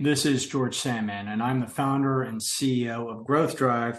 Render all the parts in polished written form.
This is George Sandman, and I'm the founder and CEO of Growth Drive.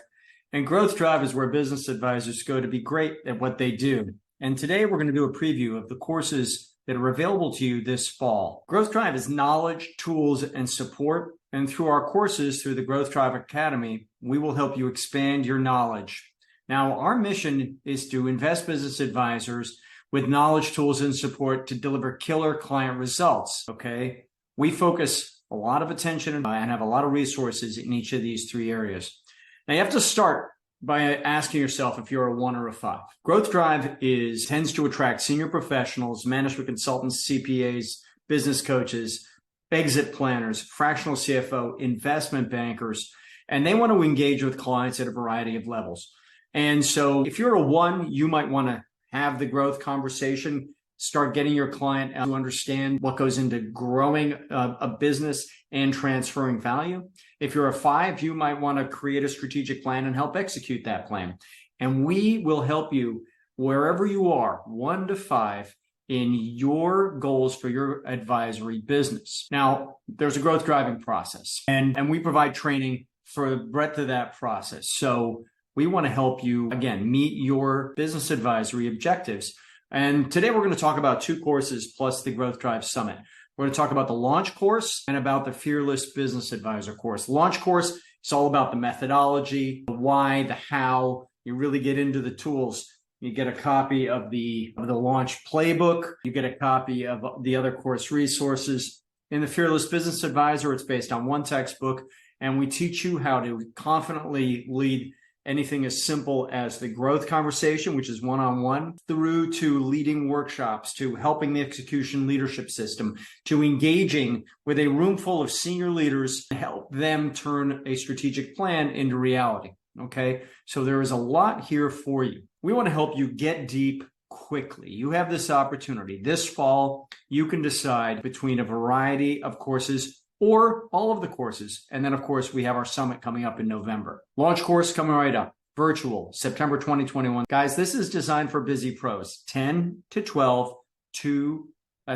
And Growth Drive is where business advisors go to be great at what they do. And today we're going to do a preview of the courses that are available to you this fall. Growth Drive is knowledge, tools, and support. And through our courses, through the Growth Drive Academy, we will help you expand your knowledge. Now, our mission is to invest business advisors with knowledge, tools, and support to deliver killer client results, okay? We focus a lot of attention and have a lot of resources in each of these three areas. Now, you have to start by asking yourself if you're a 1 or a 5. Growth Drive tends to attract senior professionals, management consultants, CPAs, business coaches, exit planners, fractional CFO, investment bankers, and they want to engage with clients at a variety of levels. And so if you're a 1, you might want to have the growth conversation, start getting your client to understand what goes into growing a business and transferring value. If you're a 5, you might want to create a strategic plan and help execute that plan. And we will help you wherever you are, 1 to 5, in your goals for your advisory business. Now, there's a growth driving process, and we provide training for the breadth of that process. So we want to help you, again, meet your business advisory objectives. And today we're going to talk about 2 courses plus the Growth Drive Summit. We're going to talk about the Launch course and about the Fearless Business Advisor course. Launch course is all about the methodology, the why, the how. You really get into the tools. You get a copy of the Launch playbook. You get a copy of the other course resources. In the Fearless Business Advisor, it's based on 1 textbook, and we teach you how to confidently lead anything as simple as the growth conversation, which is one-on-one, through to leading workshops, to helping the execution leadership system, to engaging with a room full of senior leaders to help them turn a strategic plan into reality. Okay, so there is a lot here for you. We want to help you get deep quickly. You have this opportunity. This fall, you can decide between a variety of courses or all of the courses. And then, of course, we have our summit coming up in November. Launch course coming right up. Virtual, September 2021. Guys, this is designed for busy pros. 10 to 12 to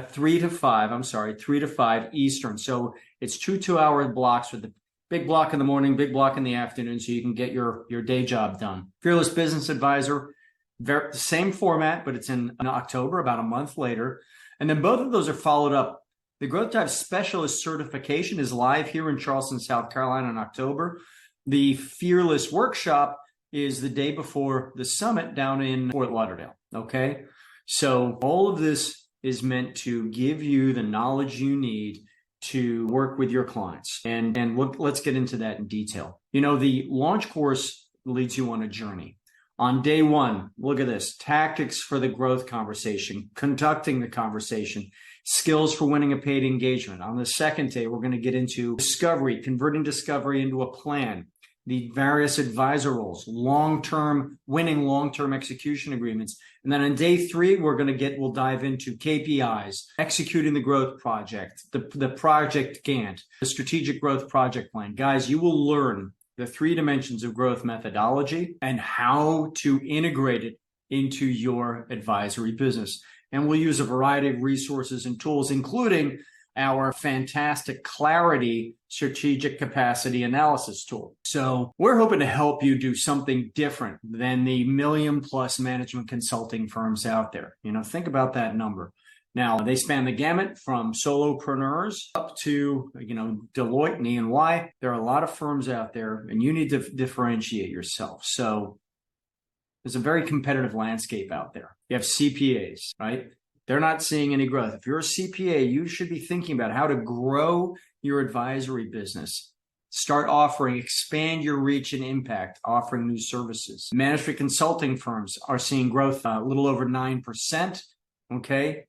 3 to 5 Eastern. So it's 2 2-hour blocks with the big block in the morning, big block in the afternoon, so you can get your day job done. Fearless Business Advisor, same format, but it's in October, about a month later. And then both of those are followed up. The Growth Drive Specialist Certification is live here in Charleston, South Carolina in October. The Fearless Workshop is the day before the summit down in Fort Lauderdale, okay? So all of this is meant to give you the knowledge you need to work with your clients. And let's get into that in detail. You know, the Launch course leads you on a journey. On day 1, look at this, tactics for the growth conversation, conducting the conversation, skills for winning a paid engagement. On the second day, we're going to get into discovery, converting discovery into a plan, the various advisor roles, winning long-term execution agreements. And then on day 3, we'll dive into KPIs, executing the growth project, the project Gantt, the strategic growth project plan. Guys, you will learn the 3 dimensions of growth methodology and how to integrate it into your advisory business. And we'll use a variety of resources and tools, including our fantastic Clarity strategic capacity analysis tool. So we're hoping to help you do something different than the million-plus management consulting firms out there. You know, think about that number. Now, they span the gamut from solopreneurs up to, Deloitte and E&Y. There are a lot of firms out there, and you need to differentiate yourself. So there's a very competitive landscape out there. You have CPAs, right? They're not seeing any growth. If you're a CPA, you should be thinking about how to grow your advisory business. Start offering, expand your reach and impact, offering new services. Management consulting firms are seeing growth a little over 9%, okay?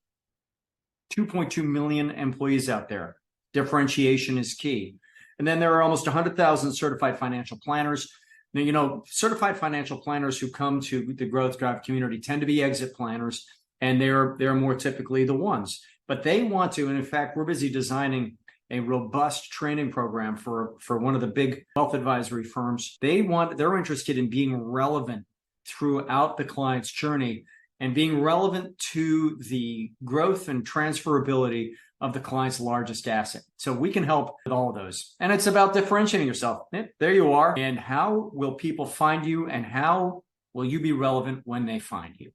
2.2 million employees out there. Differentiation is key. And then there are almost 100,000 certified financial planners. Now, certified financial planners who come to the Growth Drive community tend to be exit planners, and they're more typically the ones. But they want to, and in fact, we're busy designing a robust training program for one of the big wealth advisory firms. They're interested in being relevant throughout the client's journey and being relevant to the growth and transferability of the client's largest asset. So we can help with all of those. And it's about differentiating yourself. There you are. And how will people find you, and how will you be relevant when they find you?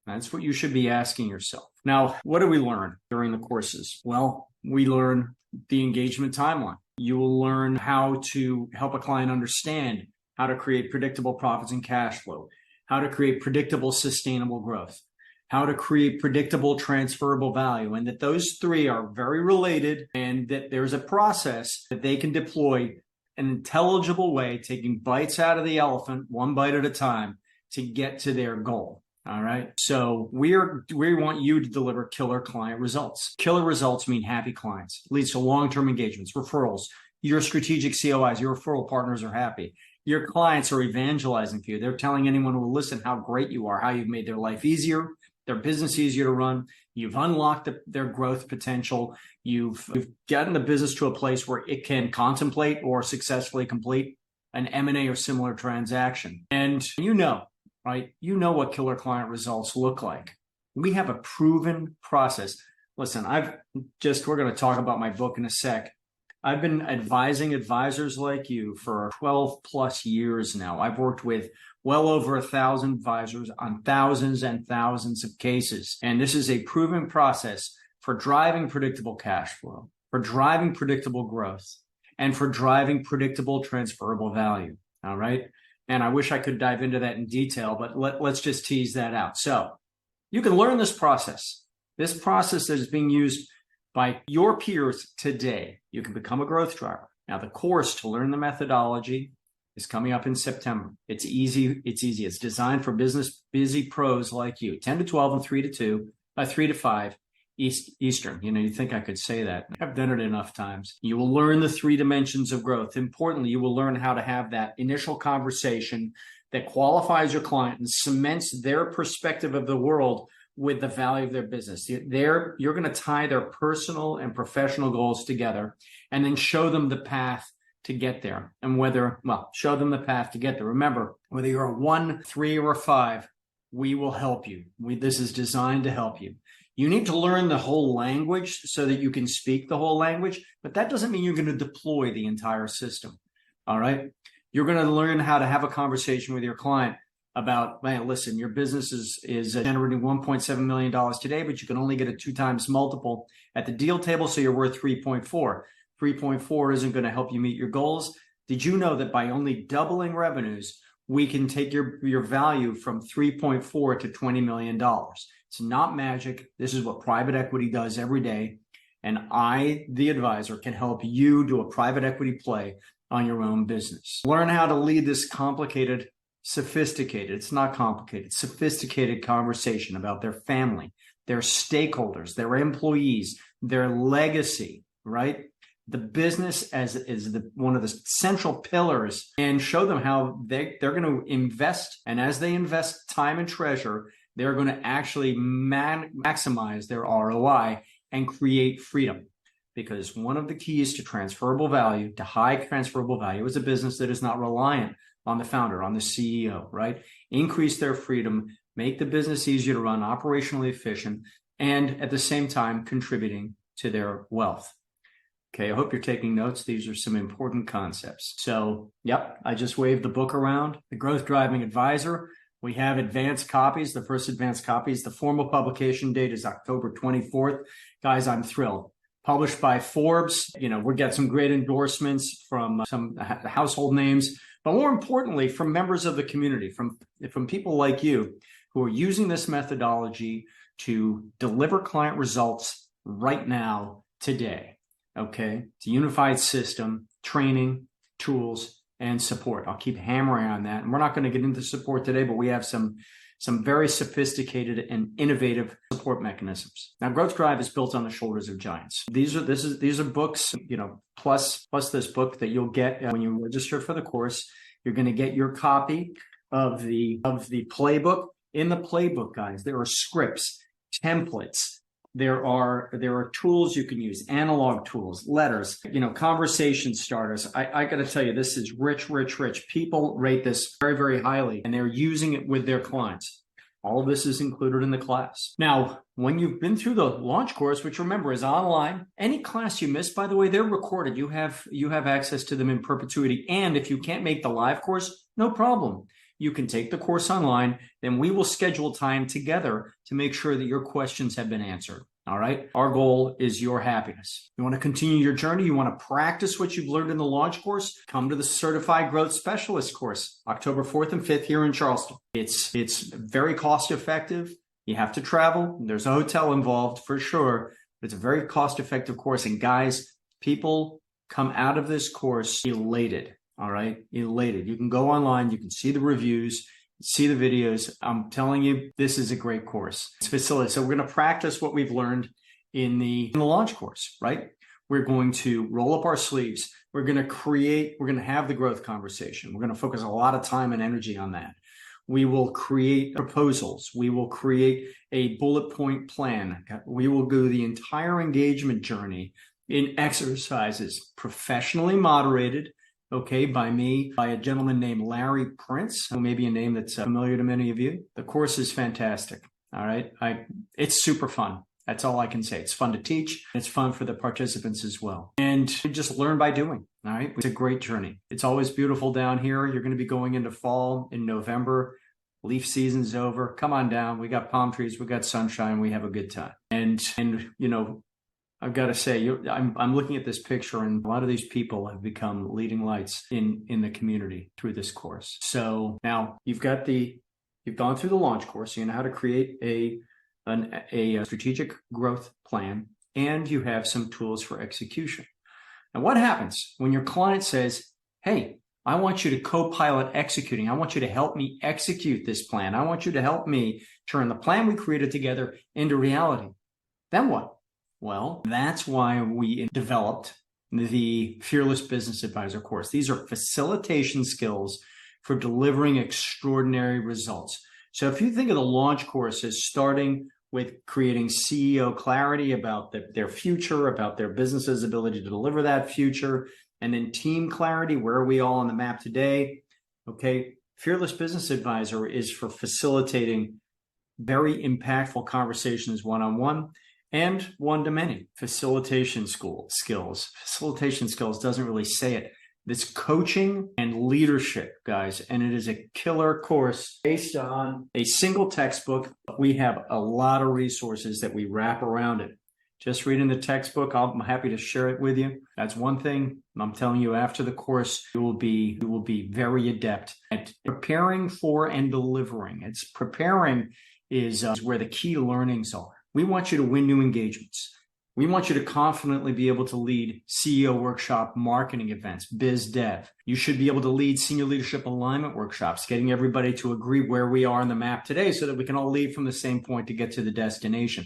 That's what you should be asking yourself. Now, what do we learn during the courses? Well, we learn the engagement timeline. You will learn how to help a client understand how to create predictable profits and cash flow, how to create predictable sustainable growth, how to create predictable transferable value, and that those three are very related, and that there's a process that they can deploy an intelligible way, taking bites out of the elephant, one bite at a time, to get to their goal. All right. So we want you to deliver killer client results. Killer results mean happy clients, leads to long-term engagements, referrals. Your strategic COIs, your referral partners are happy. Your clients are evangelizing for you. They're telling anyone who will listen how great you are, how you've made their life easier, their business easier to run. You've unlocked their growth potential. You've gotten the business to a place where it can contemplate or successfully complete an M&A or similar transaction. And right? You know what killer client results look like. We have a proven process. Listen, we're going to talk about my book in a sec. I've been advising advisors like you for 12 plus years now. I've worked with well over 1,000 advisors on thousands and thousands of cases. And this is a proven process for driving predictable cash flow, for driving predictable growth, and for driving predictable transferable value. All right. And I wish I could dive into that in detail, but let's just tease that out. So you can learn this process that is being used by your peers today. You can become a growth driver. Now, the course to learn the methodology is coming up in September. It's easy. It's designed for busy pros like you, 10 to 12 and 3 to 5 Eastern. You'd think I could say that. I've done it enough times. You will learn the 3 dimensions of growth. Importantly, you will learn how to have that initial conversation that qualifies your client and cements their perspective of the world with the value of their business. You're going to tie their personal and professional goals together, and then show them the path to get there. And show them the path to get there. Remember, whether you're a 1, 3, or a 5, we will help you. This is designed to help you. You need to learn the whole language so that you can speak the whole language, but that doesn't mean you're going to deploy the entire system. All right. You're going to learn how to have a conversation with your client about, man, listen, your business is generating $1.7 million today, but you can only get a 2 times multiple at the deal table. So you're worth 3.4. 3.4 isn't going to help you meet your goals. Did you know that by only doubling revenues, we can take your value from 3.4 to $20 million? It's not magic. This is what private equity does every day. And I, the advisor, can help you do a private equity play on your own business. Learn how to lead this sophisticated, it's not complicated, sophisticated conversation about their family, their stakeholders, their employees, their legacy, right? The business is one of the central pillars, and show them how they're going to invest. And as they invest time and treasure, they're going to actually maximize their ROI and create freedom. Because one of the keys to transferable value, to high transferable value, is a business that is not reliant on the founder, on the CEO, right? Increase their freedom, make the business easier to run, operationally efficient, and at the same time contributing to their wealth. Okay, I hope you're taking notes. These are some important concepts. So, I just waved the book around, The Growth Driving Advisor. We have advanced copies, the first advanced copies. The formal publication date is October 24th. Guys, I'm thrilled. Published by Forbes. We get some great endorsements from some household names, but more importantly, from members of the community, from people like you who are using this methodology to deliver client results right now, today. Okay, it's a unified system, training, tools, and support. I'll keep hammering on that. And we're not going to get into support today, but we have some very sophisticated and innovative support mechanisms. Now, Growth Drive is built on the shoulders of giants. These are books, plus this book that you'll get when you register for the course. You're going to get your copy of the playbook. In the playbook, guys, there are scripts, templates. There are tools you can use, analog tools, letters, conversation starters. I got to tell you, this is rich. People rate this very, very highly, and they're using it with their clients. All of this is included in the class. Now, when you've been through the launch course, which remember is online, any class you miss, by the way, they're recorded. You have access to them in perpetuity. And if you can't make the live course, no problem. You can take the course online, then we will schedule time together to make sure that your questions have been answered. All right. Our goal is your happiness. You want to continue your journey? You want to practice what you've learned in the launch course? Come to the Certified Growth Specialist course, October 4th and 5th here in Charleston. It's very cost effective. You have to travel. There's a hotel involved for sure. But it's a very cost effective course. And guys, people come out of this course elated. All right. Elated. You can go online. You can see the reviews. See the videos. I'm telling you, this is a great course. It's facilitated. So we're going to practice what we've learned in the launch course, right? We're going to roll up our sleeves. We're going to have the growth conversation. We're going to focus a lot of time and energy on that. We will create proposals. We will create a bullet point plan. We will go the entire engagement journey in exercises, professionally moderated, okay, by me, by a gentleman named Larry Prince, who may be a name that's familiar to many of you. The course is fantastic. All right. It's super fun. That's all I can say. It's fun to teach. It's fun for the participants as well. And you just learn by doing. All right. It's a great journey. It's always beautiful down here. You're going to be going into fall in November. Leaf season's over. Come on down. We got palm trees. We got sunshine. We have a good time. And you know, I've got to say, I'm looking at this picture, and a lot of these people have become leading lights in the community through this course. So now you've gone through the launch course. You know how to create a strategic growth plan, and you have some tools for execution. And what happens when your client says, "Hey, I want you to co-pilot executing. I want you to help me execute this plan. I want you to help me turn the plan we created together into reality." Then what? Well, that's why we developed the Fearless Business Advisor course. These are facilitation skills for delivering extraordinary results. So if you think of the launch course as starting with creating CEO clarity about their future, about their business's ability to deliver that future, and then team clarity, where are we all on the map today? Okay, Fearless Business Advisor is for facilitating very impactful conversations one-on-one and one-to-many. Facilitation skills. Facilitation skills doesn't really say it. It's coaching and leadership, guys, and it is a killer course based on a single textbook. We have a lot of resources that we wrap around it. Just reading the textbook, I'm happy to share it with you. That's one thing. I'm telling you, after the course, you will be very adept at preparing for and delivering. It's preparing is where the key learnings are. We want you to win new engagements. We want you to confidently be able to lead CEO workshop marketing events, biz dev. You should be able to lead senior leadership alignment workshops, getting everybody to agree where we are on the map today so that we can all lead from the same point to get to the destination.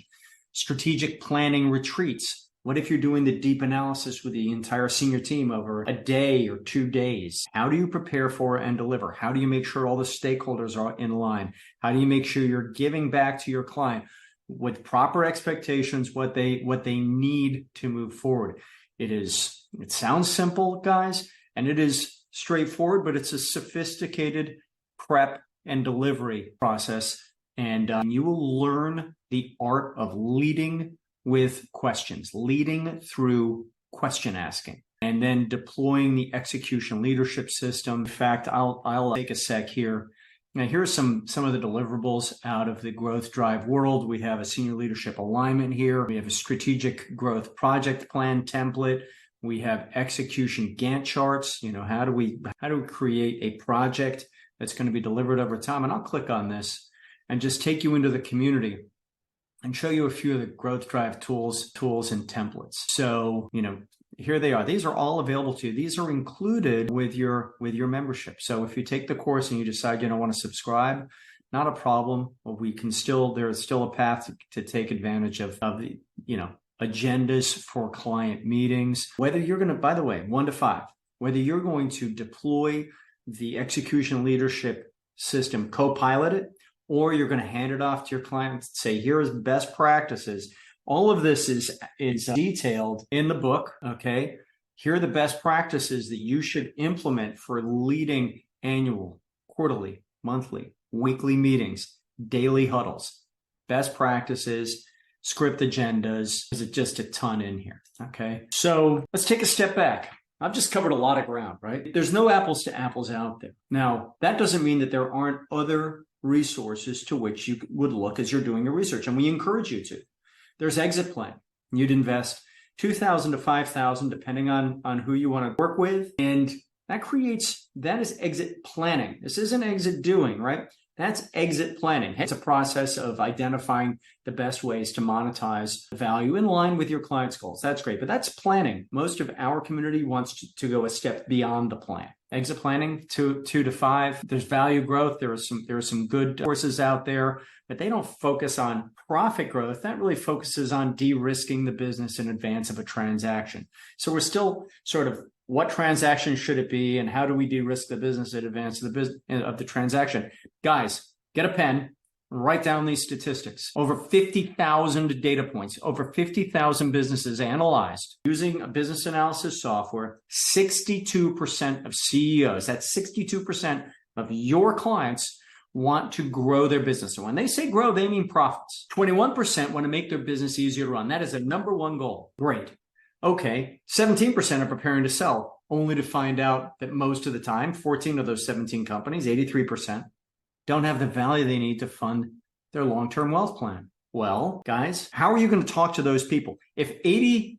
Strategic planning retreats. What if you're doing the deep analysis with the entire senior team over a day or 2 days? How do you prepare for and deliver? How do you make sure all the stakeholders are in line? How do you make sure you're giving back to your client with proper expectations, what they need to move forward? It sounds simple, guys, and it is straightforward, but it's a sophisticated prep and delivery process. And you will learn the art of leading with questions, leading through question asking, and then deploying the execution leadership system. In fact, I'll take a sec here. Now, here are some of the deliverables out of the Growth Drive world. We have a senior leadership alignment here. We have a strategic growth project plan template. We have execution Gantt charts. You know, how do we create a project that's going to be delivered over time? And I'll click on this and just take you into the community and show you a few of the Growth Drive tools and templates. So, you know, here they are. These are all available to you. These are included with your membership. So if you take the course and you decide you don't want to subscribe, not a problem. Well, there is still a path to take advantage of the, you know, agendas for client meetings. Whether you're going to, by the way, 1 to 5, whether you're going to deploy the execution leadership system, co-pilot it, or you're going to hand it off to your client and say, here's best practices. All of this is detailed in the book, okay? Here are the best practices that you should implement for leading annual, quarterly, monthly, weekly meetings daily huddles, best practices, script agendas. There's just a ton in here. Okay. So let's take a step back. I've just covered a lot of ground, right? There's no apples to apples out there. Now, that doesn't mean that there aren't other resources to which you would look as you're doing your research, and we encourage you to. There's exit plan. You'd invest $2,000 to $5,000, depending on who you want to work with. And that is exit planning. This isn't exit doing, right? That's exit planning. It's a process of identifying the best ways to monetize value in line with your client's goals. That's great, but that's planning. Most of our community wants to go a step beyond the plan. Exit planning, 2 to 5. There's value growth. There are some good courses out there, but they don't focus on profit growth. That really focuses on de-risking the business in advance of a transaction. So we're still sort of, what transaction should it be, and how do we de-risk the business in advance of the transaction? Guys, get a pen, write down these statistics. Over 50,000 data points, over 50,000 businesses analyzed using a business analysis software. 62% of CEOs, that's 62% of your clients, want to grow their business. And when they say grow, they mean profits. 21% want to make their business easier to run. That is a number one goal. Great. Okay, 17% are preparing to sell, only to find out that most of the time, 14 of those 17 companies, 83%, don't have the value they need to fund their long-term wealth plan. Well, guys, how are you going to talk to those people? If 83%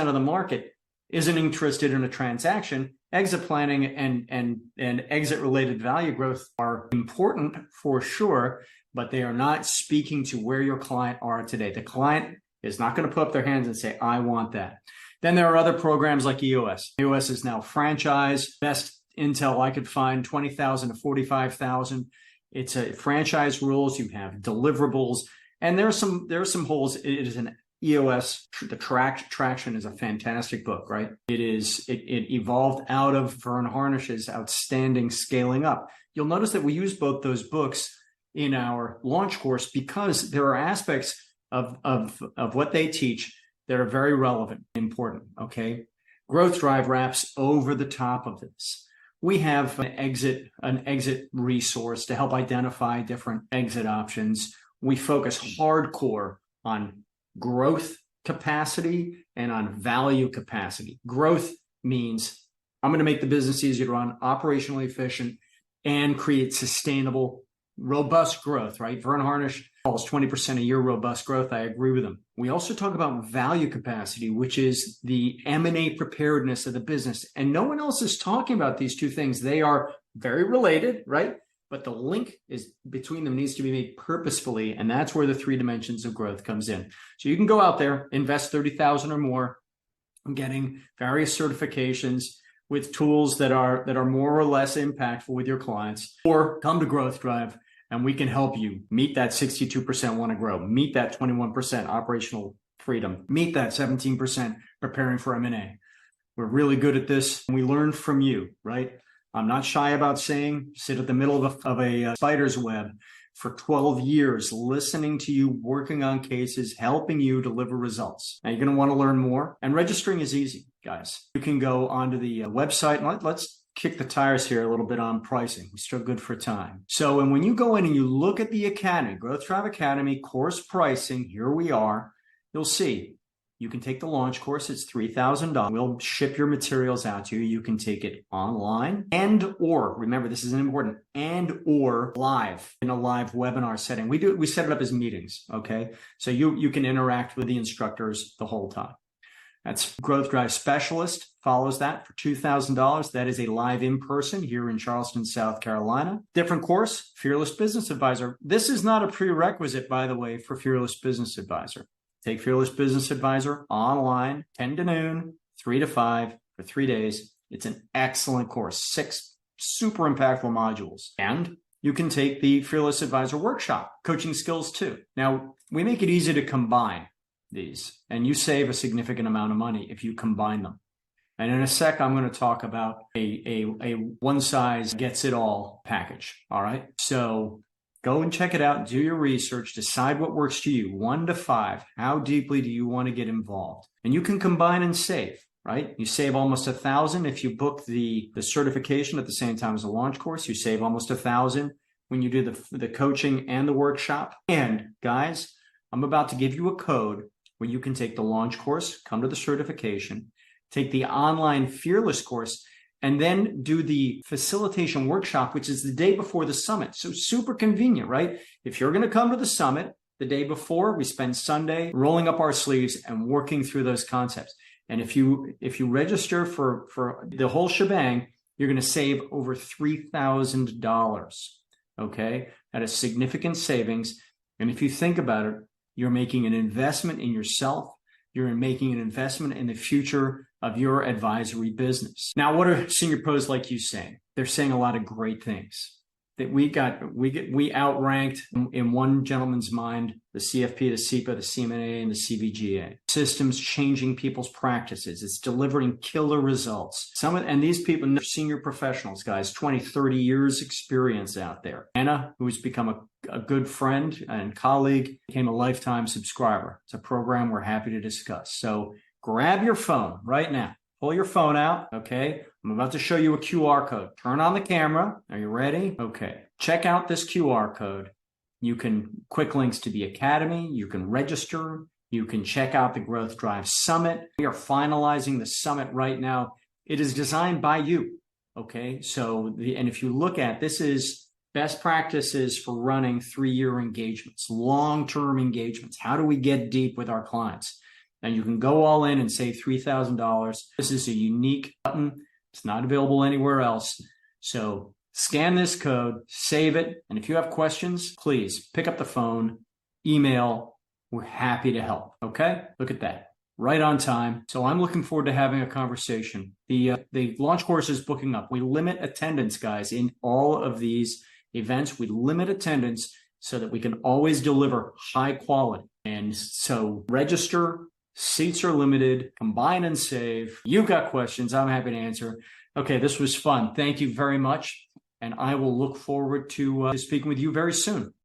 of the market isn't interested in a transaction, exit planning and exit-related value growth are important for sure, but they are not speaking to where your client are today. The client is not going to put up their hands and say, I want that. Then there are other programs like EOS. EOS is now franchised. Best intel I could find, 20,000 to 45,000. It's a franchise rules. You have deliverables, and there are some holes. It is an EOS. The Traction is a fantastic book, right? It evolved out of Vern Harnish's outstanding Scaling Up. You'll notice that we use both those books in our launch course because there are aspects of what they teach that are very relevant, important, okay? Growth Drive wraps over the top of this. We have an exit resource to help identify different exit options. We focus hardcore on growth capacity and on value capacity. Growth means I'm going to make the business easier to run, operationally efficient, and create sustainable, robust growth, right? Vern Harnish calls 20% a year robust growth. I agree with him. We also talk about value capacity, which is the M&A preparedness of the business. And no one else is talking about these two things. They are very related, right? But the link is between them needs to be made purposefully. And that's where the 3 dimensions of growth comes in. So you can go out there, invest 30,000 or more, getting various certifications with tools that are more or less impactful with your clients, or come to Growth Drive and we can help you meet that 62% want to grow, meet that 21% operational freedom, meet that 17% preparing for M&A. We're really good at this. We learn from you, right? I'm not shy about saying, sit at the middle of a spider's web for 12 years, listening to you, working on cases, helping you deliver results. Now, you're going to want to learn more, and registering is easy, guys. You can go onto the website, and let's kick the tires here a little bit on pricing. We're still good for time. So, and when you go in and you look at the Academy, Growth Drive Academy course pricing, here we are, you'll see you can take the launch course. It's $3,000. We'll ship your materials out to you. You can take it online or remember, this is important, or live in a live webinar setting. We set it up as meetings. Okay. So you can interact with the instructors the whole time. That's Growth Drive Specialist follows that for $2,000. That is a live in-person here in Charleston, South Carolina. Different course, Fearless Business Advisor. This is not a prerequisite, by the way, for Fearless Business Advisor. Take Fearless Business Advisor online, 10 to noon, 3 to 5 for 3 days. It's an excellent course, 6 super impactful modules. And you can take the Fearless Advisor Workshop, Coaching Skills 2. Now, we make it easy to combine these, and you save a significant amount of money if you combine them. And in a sec, I'm going to talk about a one-size-gets-it-all package, all right? So go and check it out, do your research, decide what works to you, 1 to 5. How deeply do you want to get involved? And you can combine and save, right? You save almost $1,000 if you book the certification at the same time as the launch course. You save almost $1,000 when you do the coaching and the workshop. And guys, I'm about to give you a code where you can take the launch course, come to the certification, take the online fearless course, and then do the facilitation workshop, which is the day before the summit. So super convenient, right? If you're going to come to the summit the day before, we spend Sunday rolling up our sleeves and working through those concepts. And if you register for the whole shebang, you're going to save over $3,000. Okay, that is significant savings. And if you think about it, you're making an investment in yourself. You're making an investment in the future of your advisory business. Now, what are senior pros like you saying? They're saying a lot of great things. That we outranked in one gentleman's mind the CFP, the CIPA, the CMA, and the CVGA. Systems changing people's practices. It's delivering killer results. And these people are senior professionals, guys, 20, 30 years experience out there. Anna, who's become a good friend and colleague, became a lifetime subscriber. It's a program we're happy to discuss. So grab your phone right now. Pull your phone out, okay? I'm about to show you a QR code. Turn on the camera. Are you ready? Okay. Check out this QR code. You can quick links to the Academy. You can register. You can check out the Growth Drive Summit. We are finalizing the summit right now. It is designed by you, okay? And if you look at, this is best practices for running 3-year engagements, long-term engagements. How do we get deep with our clients? And you can go all in and save $3,000. This is a unique button. It's not available anywhere else. So scan this code, save it. And if you have questions, please pick up the phone, email. We're happy to help. Okay? Look at that. Right on time. So I'm looking forward to having a conversation. The launch course is booking up. We limit attendance, guys, in all of these events. We limit attendance so that we can always deliver high quality. And so register. Seats are limited. Combine and save. You've got questions. I'm happy to answer. Okay, this was fun. Thank you very much. And I will look forward to speaking with you very soon.